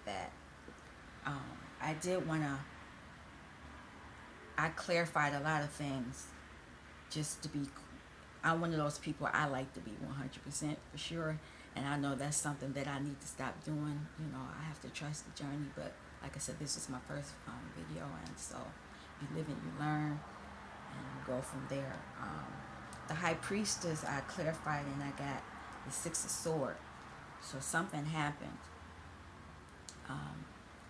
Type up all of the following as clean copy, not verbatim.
that. I did want to, I clarified a lot of things just to be, I'm one of those people, I like to be 100% for sure. And I know that's something that I need to stop doing. You know, I have to trust the journey. But like I said, this is my first video. And so you live and you learn and you go from there. The high priestess, I clarified and I got the six of swords. So something happened.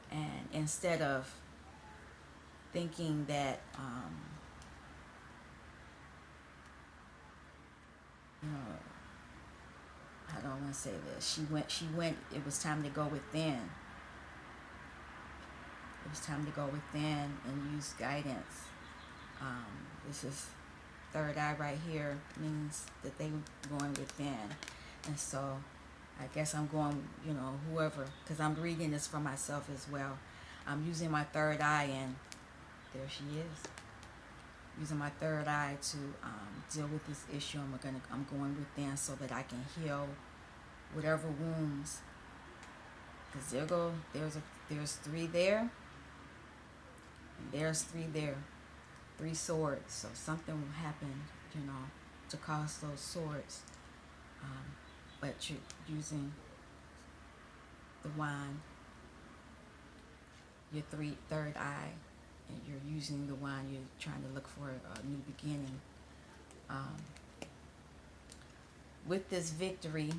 And instead of thinking that, you know, I don't want to say this. She went, it was time to go within. It was time to go within and use guidance. This is third eye right here, means that they were going within. And so I guess I'm going, you know, whoever, because I'm reading this for myself as well. I'm using my third eye, and there she is. Using my third eye to deal with this issue. I'm going within so that I can heal whatever wounds. Because there's three there, and there's three there. Three swords. So something happened, you know, to cause those swords. But you're using the wand, your third eye, and you're using the wand. You're trying to look for a new beginning. With this victory,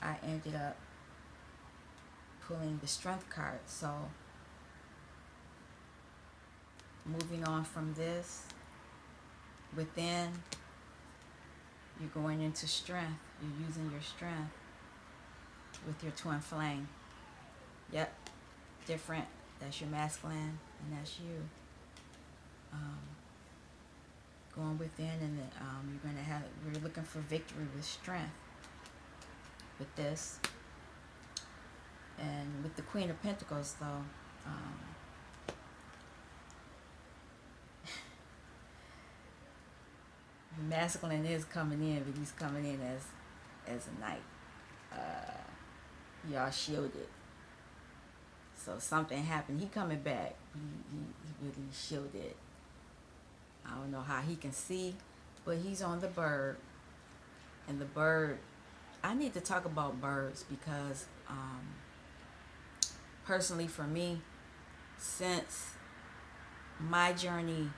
I ended up pulling the strength card. So moving on from this, within, you're going into strength. You're using your strength with your twin flame. Yep, different. That's your masculine, and that's you. Going within, and we're looking for victory with strength with this. And with the Queen of Pentacles, though, masculine is coming in, but he's coming in as a knight. Y'all shielded. So something happened. He coming back. He really shielded. I don't know how he can see, but he's on the bird. And the bird, I need to talk about birds because personally for me, since my journey,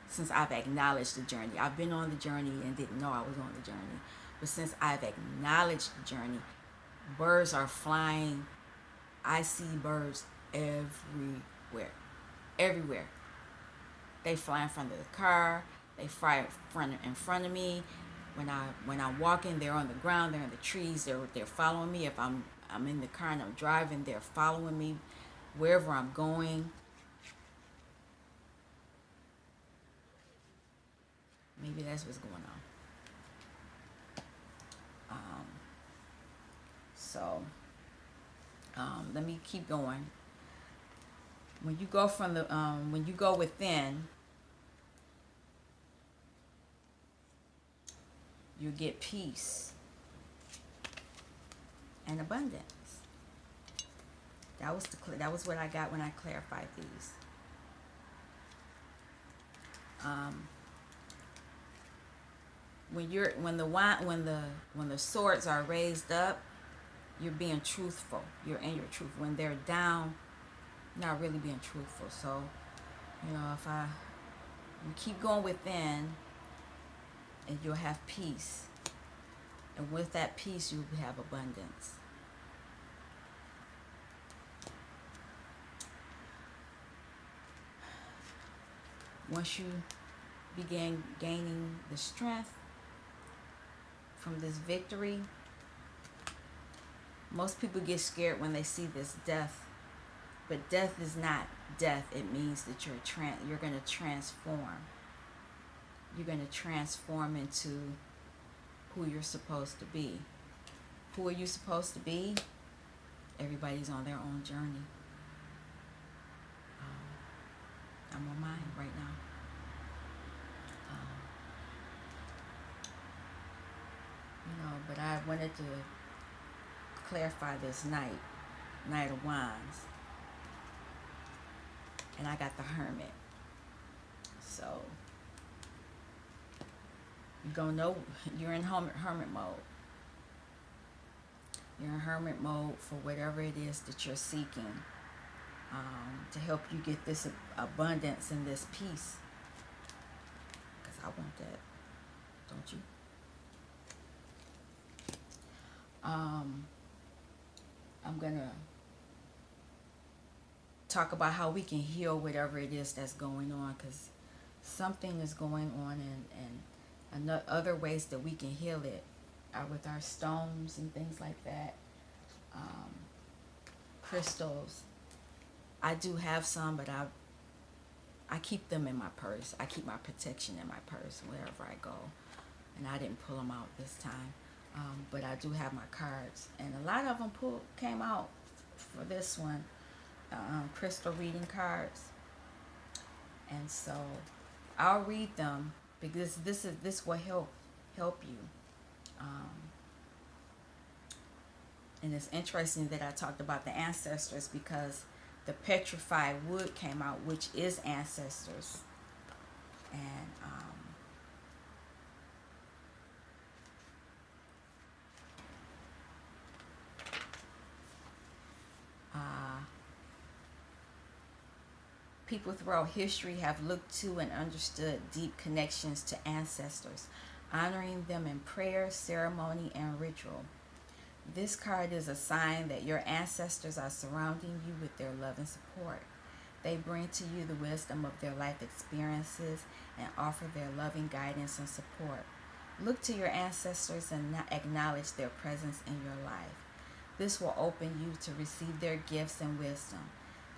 since I've acknowledged the journey, I've been on the journey and didn't know I was on the journey, but since I've acknowledged the journey, birds are flying. I see birds everywhere. Everywhere. They fly in front of the car. They fly in front of me. When I'm walking, they're on the ground. They're in the trees. They're following me. If I'm in the car and I'm driving, they're following me wherever I'm going. Maybe that's what's going on. So let me keep going. When you go from the when you go within, you get peace and abundance. That was what I got when I clarified these. When the swords are raised up, you're being truthful. You're in your truth. When they're down, you're not really being truthful. So, you know, you keep going within, and you'll have peace. And with that peace, you'll have abundance. Once you begin gaining the strength from this victory, most people get scared when they see this death. But death is not death. It means that you're going to transform. You're going to transform into who you're supposed to be. Who are you supposed to be? Everybody's on their own journey. I'm on mine right now. But I wanted to clarify this Knight of Wands. And I got the Hermit. So you're going to know you're in hermit mode. You're in hermit mode for whatever it is that you're seeking, to help you get this abundance and this peace. Because I want that. Don't you? I'm going to talk about how we can heal whatever it is that's going on, because something is going on, and other ways that we can heal it are with our stones and things like that. Crystals. I do have some, but I keep them in my purse. I keep my protection in my purse wherever I go, and I didn't pull them out this time. But I do have my cards, and a lot of them came out for this one. Crystal reading cards, and so I'll read them because this will help you. And it's interesting that I talked about the ancestors, because the petrified wood came out, which is ancestors, and people throughout history have looked to and understood deep connections to ancestors, honoring them in prayer, ceremony, and ritual. This card is a sign that your ancestors are surrounding you with their love and support. They bring to you the wisdom of their life experiences and offer their loving guidance and support. Look to your ancestors and acknowledge their presence in your life. This will open you to receive their gifts and wisdom.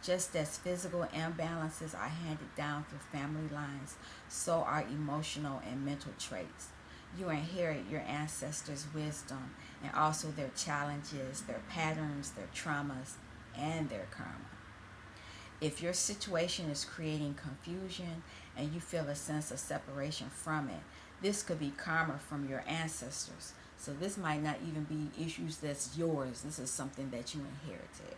Just as physical imbalances are handed down through family lines, so are emotional and mental traits. You inherit your ancestors' wisdom and also their challenges, their patterns, their traumas, and their karma. If your situation is creating confusion and you feel a sense of separation from it, this could be karma from your ancestors. So this might not even be issues that's yours. This is something that you inherited.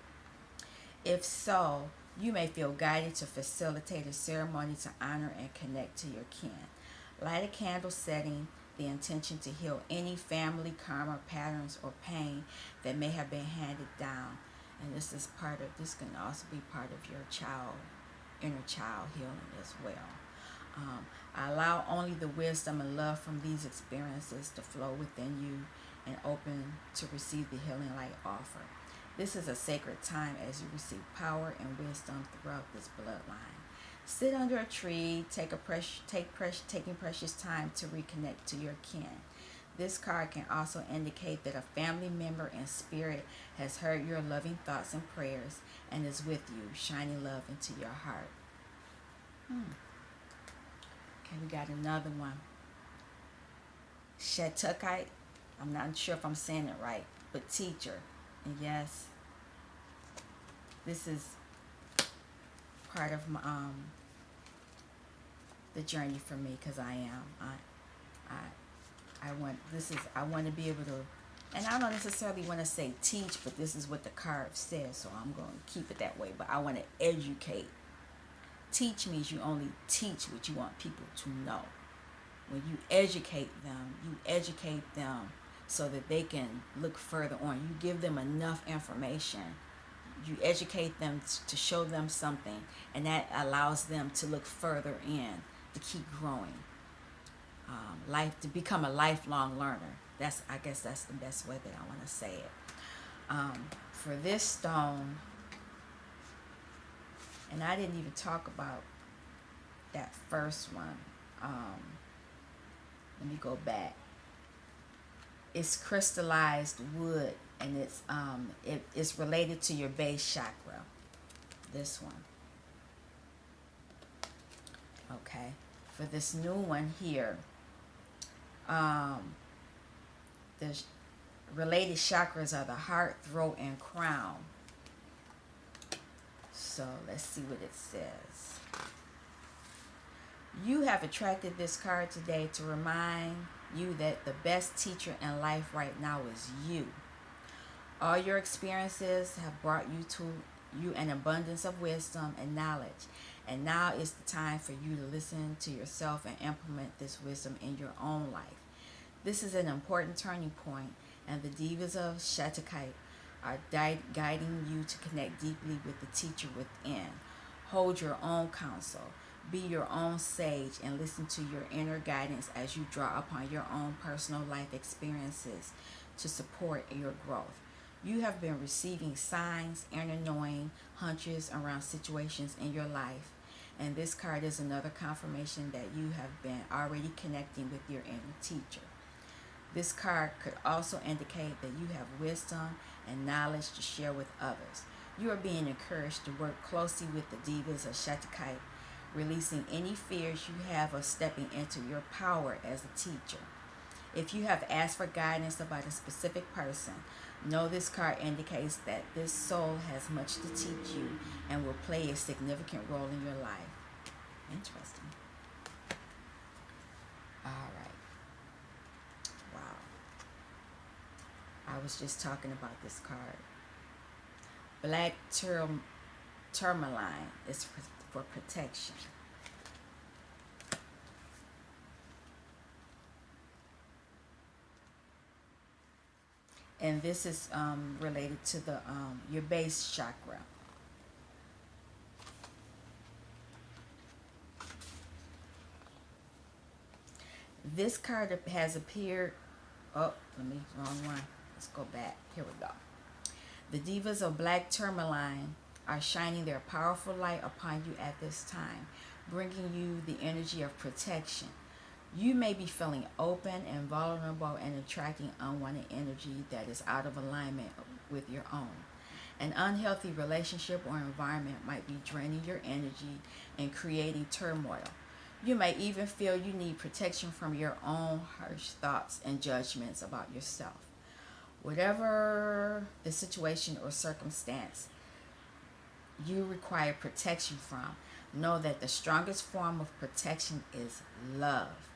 If so, you may feel guided to facilitate a ceremony to honor and connect to your kin. Light a candle setting the intention to heal any family karma patterns or pain that may have been handed down. And this can also be part of your inner child healing as well. I allow only the wisdom and love from these experiences to flow within you and open to receive the healing light offer. This is a sacred time as you receive power and wisdom throughout this bloodline. Sit under a tree, taking precious time to reconnect to your kin. This card can also indicate that a family member in spirit has heard your loving thoughts and prayers and is with you, shining love into your heart. Okay, we got another one. Shetukite. I'm not sure if I'm saying it right, but teacher. And yes, this is part of my, the journey for me, because I want to be able to, and I don't necessarily want to say teach, but this is what the card says, so I'm going to keep it that way. But I want to educate. Teach means you only teach what you want people to know. When you educate them so that they can look further on. You give them enough information. You educate them to show them something, and that allows them to look further in, to keep growing. To become a lifelong learner. I guess that's the best way that I want to say it. For this stone, and I didn't even talk about that first one. Let me go back. It's crystallized wood, and it's related to your base chakra. This one. Okay. For this new one here, the related chakras are the heart, throat, and crown. So let's see what it says. You have attracted this card today to remind you that the best teacher in life right now is you. All your experiences have brought you an abundance of wisdom and knowledge. And now is the time for you to listen to yourself and implement this wisdom in your own life. This is an important turning point, and the Divas of Shattuckite are guiding you to connect deeply with the teacher within. Hold your own counsel. Be your own sage and listen to your inner guidance as you draw upon your own personal life experiences to support your growth. You have been receiving signs, inner knowing, hunches around situations in your life. And this card is another confirmation that you have been already connecting with your inner teacher. This card could also indicate that you have wisdom and knowledge to share with others. You are being encouraged to work closely with the Divas of Shattuckite, releasing any fears you have of stepping into your power as a teacher. If you have asked for guidance about a specific person, know this card indicates that this soul has much to teach you and will play a significant role in your life. Interesting. All right. Wow. I was just talking about this card. Black tourmaline is for protection. And this is related to the your base chakra. This card has appeared. Oh, wrong one. Let's go back. Here we go. The Divas of Black Tourmaline are shining their powerful light upon you at this time, bringing you the energy of protection. You may be feeling open and vulnerable and attracting unwanted energy that is out of alignment with your own. An unhealthy relationship or environment might be draining your energy and creating turmoil. You may even feel you need protection from your own harsh thoughts and judgments about yourself. Whatever the situation or circumstance you require protection from, know that the strongest form of protection is love.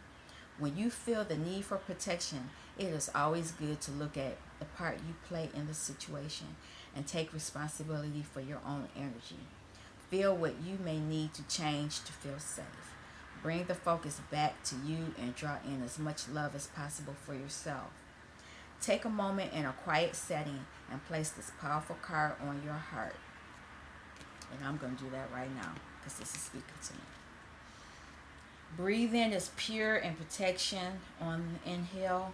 When you feel the need for protection, it is always good to look at the part you play in the situation and take responsibility for your own energy. Feel what you may need to change to feel safe. Bring the focus back to you and draw in as much love as possible for yourself. Take a moment in a quiet setting and place this powerful card on your heart. And I'm going to do that right now because this is speaking to me. Breathe in is pure and protection on the inhale.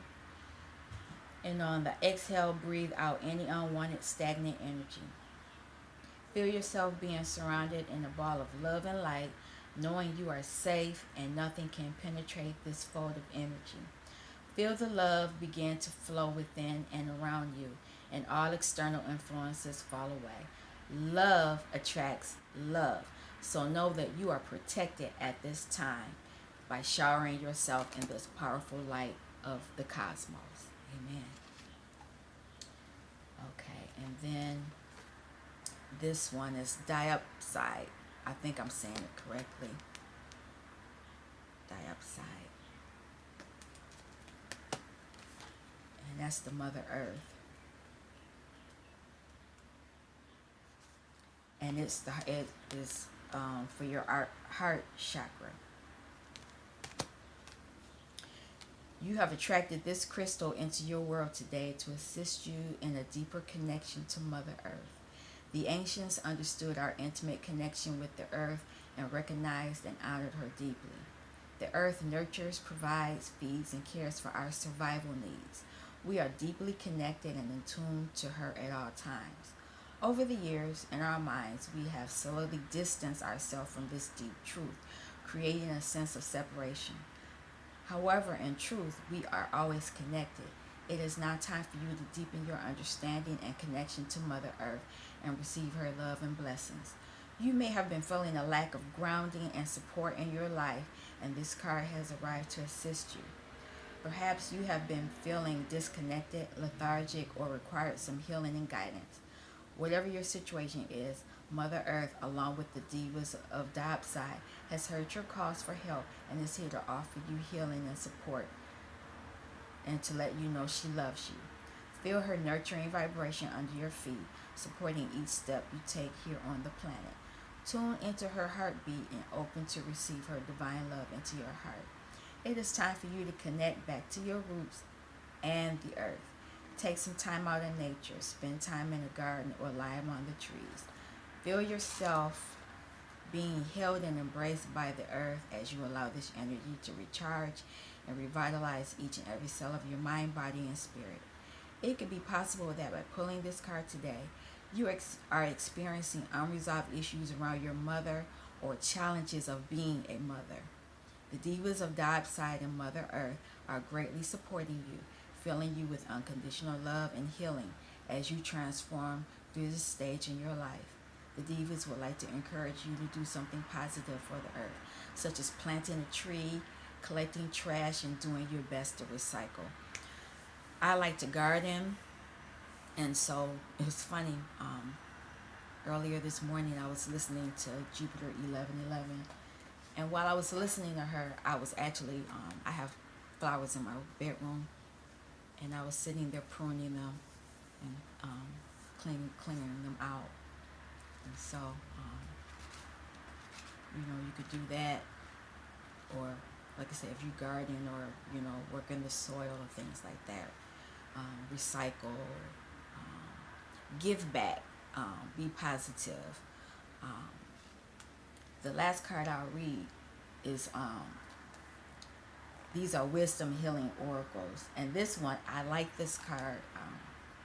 And on the exhale, breathe out any unwanted stagnant energy. Feel yourself being surrounded in a ball of love and light, knowing you are safe and nothing can penetrate this fold of energy. Feel the love begin to flow within and around you, and all external influences fall away. Love attracts love. So know that you are protected at this time by showering yourself in this powerful light of the cosmos. Amen. Okay, and then this one is diopside. I think I'm saying it correctly. Diopside. And that's the Mother Earth. And it is for your heart chakra. You have attracted this crystal into your world today to assist you in a deeper connection to Mother Earth. The ancients understood our intimate connection with the earth and recognized and honored her deeply. The earth nurtures, provides, feeds, and cares for our survival needs. We are deeply connected and in tune to her at all times. Over the years, in our minds, we have slowly distanced ourselves from this deep truth, creating a sense of separation. However, in truth, we are always connected. It is now time for you to deepen your understanding and connection to Mother Earth and receive her love and blessings. You may have been feeling a lack of grounding and support in your life, and this card has arrived to assist you. Perhaps you have been feeling disconnected, lethargic, or required some healing and guidance. Whatever your situation is, Mother Earth, along with the Divas of Diopside, has heard your calls for help and is here to offer you healing and support and to let you know she loves you. Feel her nurturing vibration under your feet, supporting each step you take here on the planet. Tune into her heartbeat and open to receive her divine love into your heart. It is time for you to connect back to your roots and the earth. Take some time out in nature, spend time in a garden, or lie among the trees. Feel yourself being held and embraced by the earth as you allow this energy to recharge and revitalize each and every cell of your mind, body, and spirit. It could be possible that by pulling this card today, you are experiencing unresolved issues around your mother or challenges of being a mother. The divas of Dark Side and Mother Earth are greatly supporting you, filling you with unconditional love and healing as you transform through this stage in your life. The divas would like to encourage you to do something positive for the earth, such as planting a tree, collecting trash, and doing your best to recycle. I like to garden, and so it was funny. Earlier this morning, I was listening to Jupiter 1111, and while I was listening to her, I was actually I have flowers in my bedroom, and I was sitting there pruning them and cleaning them out. And so, you could do that, or like I said, if you garden or work in the soil or things like that, recycle, give back, be positive. Um, the last card I'll read is these are wisdom healing oracles, and this one I like this card.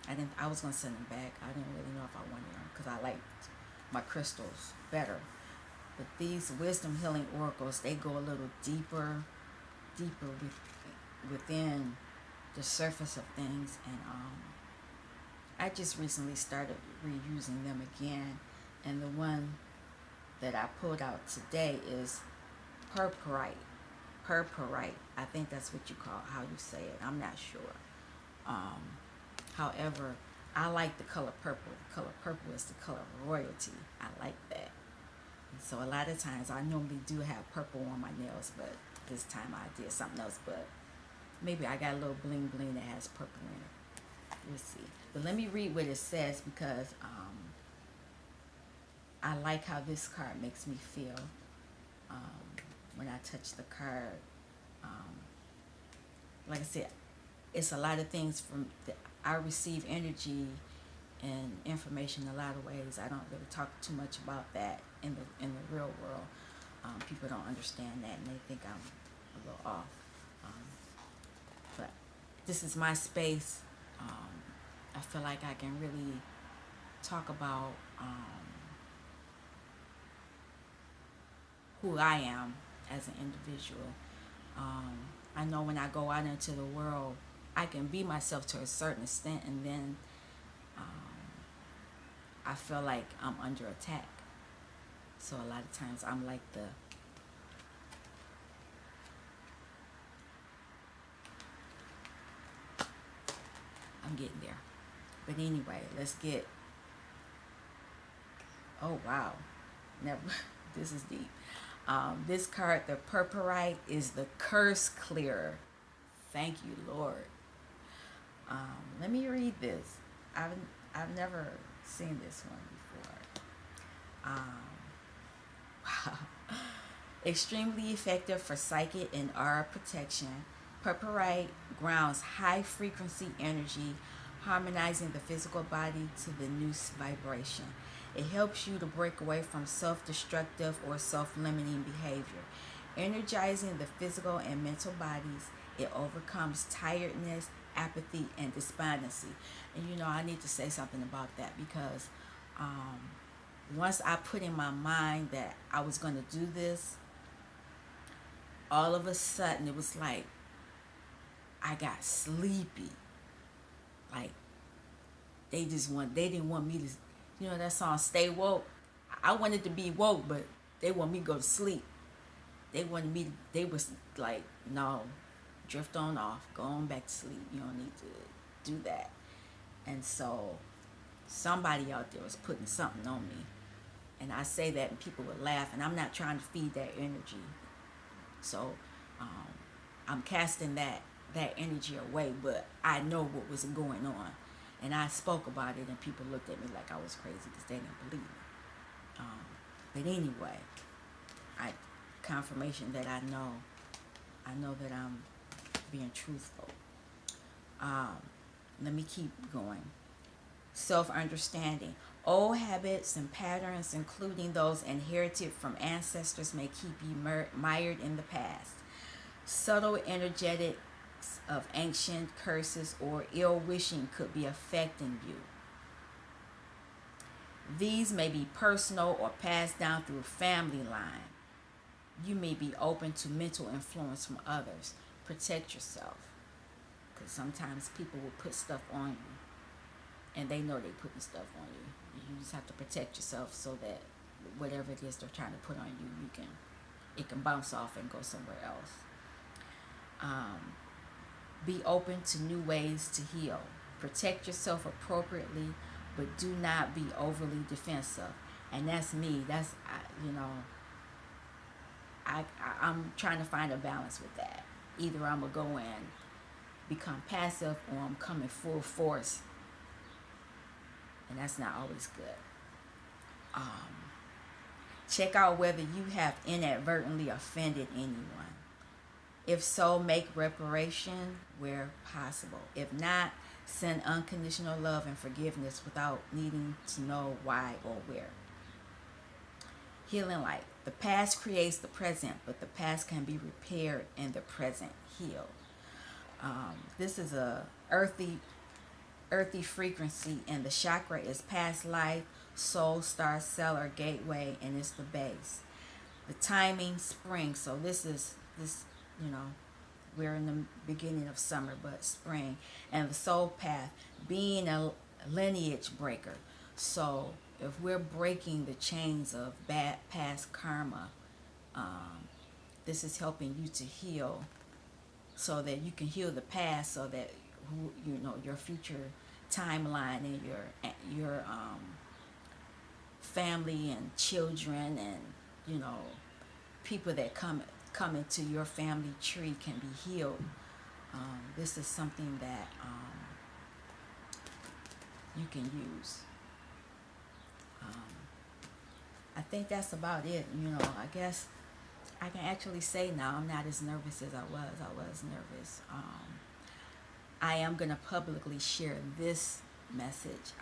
I was gonna send them back. I didn't really know if I wanted them because I liked my crystals better. But these wisdom healing oracles, they go a little deeper within the surface of things, and I just recently started reusing them again, and the one that I pulled out today is purpurite. Purpurite. I think that's what you call how you say it. I'm not sure. However, I like the color purple. The color purple is the color of royalty. I like that. And so a lot of times I normally do have purple on my nails, but this time I did something else. But maybe I got a little bling bling that has purple in it. We'll see. But let me read what it says because I like how this card makes me feel when I touch the card. Like I said, it's a lot of things I receive energy and information a lot of ways. I don't really talk too much about that in the real world. People don't understand that, and they think I'm a little off. But this is my space. I feel like I can really talk about who I am as an individual. I know when I go out into the world, I can be myself to a certain extent, and then I feel like I'm under attack. So a lot of times I'm like I'm getting there. But anyway, let's get, oh wow, never, this is deep. This card, the purpurite, is the curse clearer. Thank you, Lord. Let me read this. I've never seen this one before. Wow. Extremely effective for psychic and aura protection. Purpurite grounds high frequency energy, harmonizing the physical body to the new vibration. It helps you to break away from self-destructive or self-limiting behavior, energizing the physical and mental bodies. It overcomes tiredness, apathy, and despondency. And I need to say something about that because once I put in my mind that I was going to do this, all of a sudden it was like I got sleepy. Like they didn't want me to, that song Stay Woke. I wanted to be woke, but they want me to go to sleep. They was like, no, drift on off, go on back to sleep. You don't need to do that. And so somebody out there was putting something on me. And I say that and people would laugh, and I'm not trying to feed that energy. So I'm casting that energy away, but I know what was going on. And I spoke about it, and people looked at me like I was crazy because they didn't believe me. But anyway, I confirmation that I know that I'm being truthful. Um, Let me keep going. Self-understanding. Old habits and patterns, including those inherited from ancestors, may keep you mired in the past. Subtle energetics of ancient curses or ill wishing could be affecting you. These may be personal or passed down through family line. You may be open to mental influence from others. Protect yourself, because sometimes people will put stuff on you, and they know they're putting stuff on you. You just have to protect yourself so that whatever it is they're trying to put on you, it can bounce off and go somewhere else. Be open to new ways to heal. Protect yourself appropriately, but do not be overly defensive. And that's me. I'm trying to find a balance with that. Either I'm gonna go and become passive, or I'm coming full force, and that's not always good. Check out whether you have inadvertently offended anyone. If so, make reparation where possible. If not, send unconditional love and forgiveness without needing to know why or where. Healing light. The past creates the present, but the past can be repaired and the present healed. This is a earthy frequency, and the chakra is past life, soul, star, cellar, gateway, and it's the base. The timing, spring. So this, you know, we're in the beginning of summer, but spring. And the soul path, being a lineage breaker. So if we're breaking the chains of bad past karma, this is helping you to heal, so that you can heal the past, so that your future timeline and your family and children and people that come into your family tree can be healed. This is something that you can use. I think that's about it. I guess I can actually say now I'm not as nervous as I was. I was nervous. I am going to publicly share this message.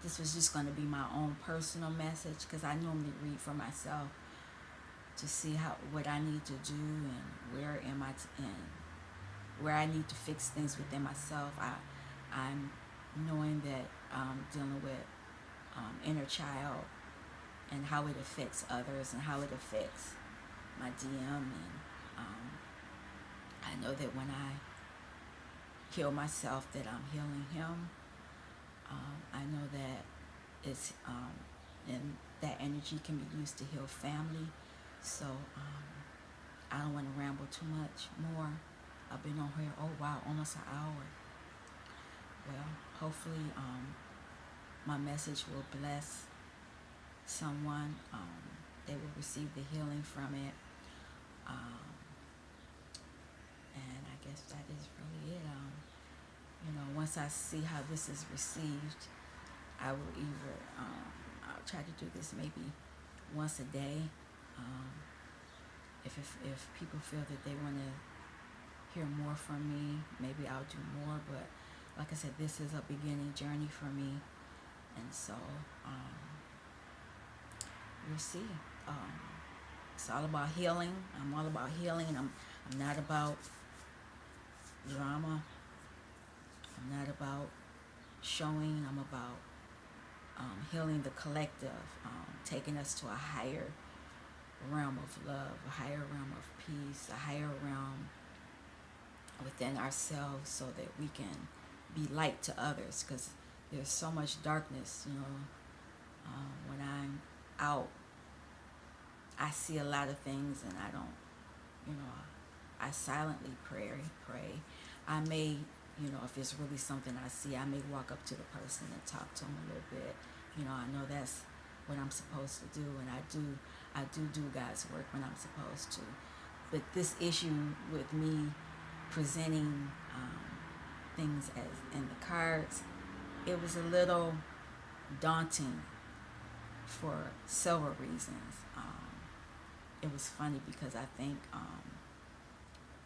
This was just going to be my own personal message, because I normally read for myself to see what I need to do and where am I where I need to fix things within myself. I'm knowing that I'm dealing with inner child, and how it affects others, and how it affects my DM. And I know that when I heal myself, that I'm healing him. I know that it's and that energy can be used to heal family. So I don't want to ramble too much more. I've been on here, oh wow, almost an hour. Well, hopefully my message will bless someone. They will receive the healing from it. And I guess that is really it. Once I see how this is received, I will either I'll try to do this maybe once a day. If people feel that they want to hear more from me, maybe I'll do more. But like I said, this is a beginning journey for me, and so we'll see. It's all about healing. I'm all about healing. I'm not about drama. I'm not about showing. I'm about healing the collective, taking us to a higher realm of love, a higher realm of peace, a higher realm within ourselves, so that we can be light to others, because there's so much darkness. When I'm out, I see a lot of things, and I don't, I silently pray. I may, if it's really something I see, I may walk up to the person and talk to them a little bit. I know that's what I'm supposed to do, and I do God's work when I'm supposed to. But this issue with me presenting things as in the cards, it was a little daunting for several reasons. It was funny because I think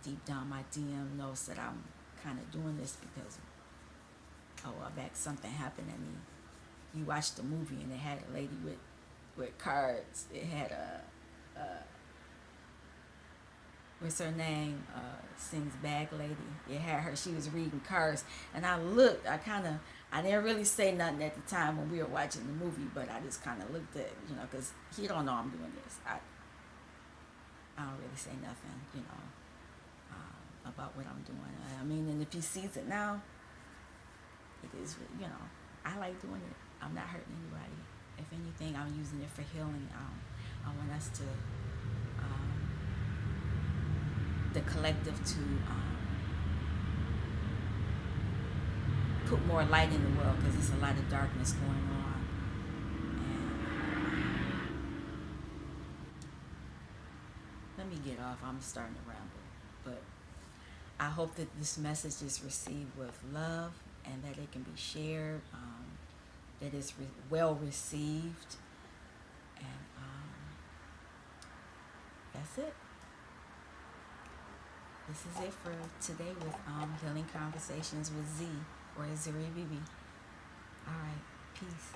deep down my DM knows that I'm kind of doing this because a while back something happened and you watched the movie and it had a lady with cards. It had a what's her name? Sings Bag Lady. It had her. She was reading cards, and I looked. I didn't really say nothing at the time when we were watching the movie, but I just kind of looked at, because he don't know I'm doing this. I don't really say nothing, about what I'm doing. I mean, and if he sees it now, it is, I like doing it. I'm not hurting anybody. If anything, I'm using it for healing. I want us to, the collective, to put more light in the world because there's a lot of darkness going on. And let me get off. I'm starting to ramble. But I hope that this message is received with love and that it can be shared, that it's well received. And that's it. This is it for today with Healing Conversations with Z, or Zuri Bibi. All right, peace.